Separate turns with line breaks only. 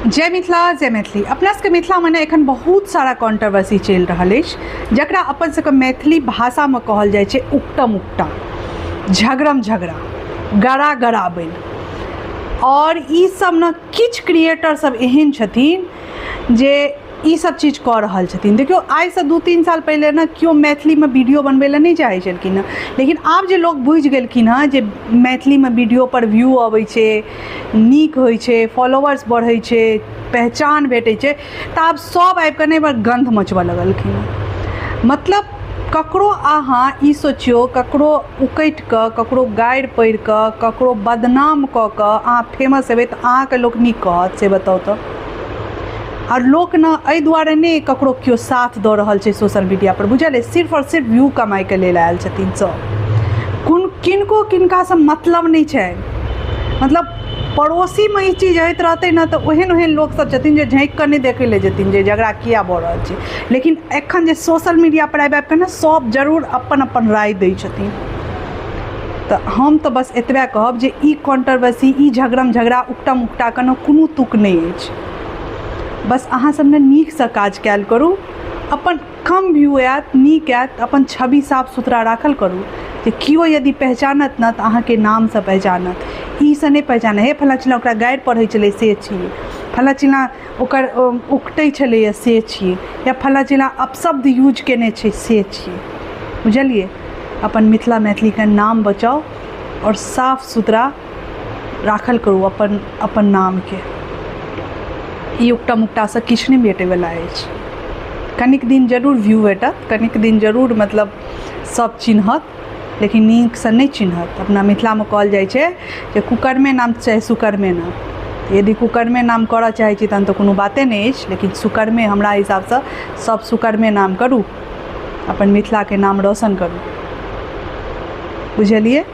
जय मिथिला जय मैथिली। अपना सबके मिथिला में एखन बहुत सारा कॉन्ट्रोवर्सी चल रहा है, जकरा अपन सबके मैथिली भाषा में कहल जाय छे उक्टा मुक्टा, झगड़म झगड़ा, गड़ा गड़ाबन। और ई सब न किछ क्रिएटर सब एहन छथिन जे ई सब चीज कऽ रहल छथिन। देखियो आइ से 2-3 साल पहले न क्यों मैथिली में वीडियो बनबै लए नहीं चाहै छलखिन हँ, लेकिन आब जे लोग बुझि गेलखिन हँ जे मैथिली में वीडियो पर व्यू अबै छै, नीक होइ छै, फॉलोअर्स बढ़ै छै, पहचान भेटै छै, तऽ आब सब आबि कऽ नहि बड़ गंध मचबऽ लगलखिन हँ। मतलब ककरो अहाँ ई सोचियो, ककरो उकटि कऽ, ककरो गारि पढ़ि कऽ, ककरो बदनाम कऽ कऽ अहाँ फेमस हेबै तऽ अहाँके लोक नीक कहत, से बताउ तऽ। और लोक न एहि दुआरे नहीं ककरो क्यों साथ दऽ रहल छै सोशल मीडिया पर, बुझल है, सिर्फ और सिर्फ व्यू कमाई के लेल आयल छथिन सब। किनको किनका से मतलब नहीं छै। मतलब पड़ोसी में ई चीज होइत रहतै न तऽ ओहन ओहन लोग सब छथिन जे झाँकि कऽ नहीं देखै लए जेथिन जे झगड़ा किया भऽ रहल छै। लेकिन एखन जे सोशल मीडिया पर आबि कऽ न सब जरूर अपन अपन राय दै छथिन। तऽ हम तऽ बस एतबे कहब जे ई कॉन्ट्रोवर्सी, ई झगड़म झगड़ा, उक्टा मुक्टा के न कोनो तुक नहीं अछि। बस अहाँ सब ने नीक से काज कैल करू, अपन कम व्यू आयत, नीक आयत, अपन छवि साफ सुथरा राखल करू, जे कियो यदि पहचानत न तऽ अहाँके नाम से पहचानत। ई से नहीं पहचाने हे फला चिल्ला ओकरा गारि पढ़ै छलै से छियै, फला चिल्ला ओकर उकटै छलैए से छियै, या फला चिल्ला अपशब्द यूज केने छै से छियै। बुझलिए, अपन मिथिला मैथिली के नाम बचाओ और साफ सुथरा राखल करू अपन अपन नाम के। ई उक्टा मुक्टा से किछु नहीं भेटैवला अछि। कनिक दिन जरूर व्यू भेटत, कनिक दिन जरूर मतलब सब चिन्हत, लेकिन नीक से नहीं चिन्हत। अपना मिथिला में कहल जाइ छै जे कुकर्मे नाम चाहे सुकर्मे नाम। यदि कुकर्मे नाम करऽ चाहै छी तहन तऽ कोनो बाते नहीं अछि, लेकिन सुकर्मे हमरा हिसाब से सब सुकर्मे नाम करू, अपन मिथिला के नाम रोशन करू। बुझलिए।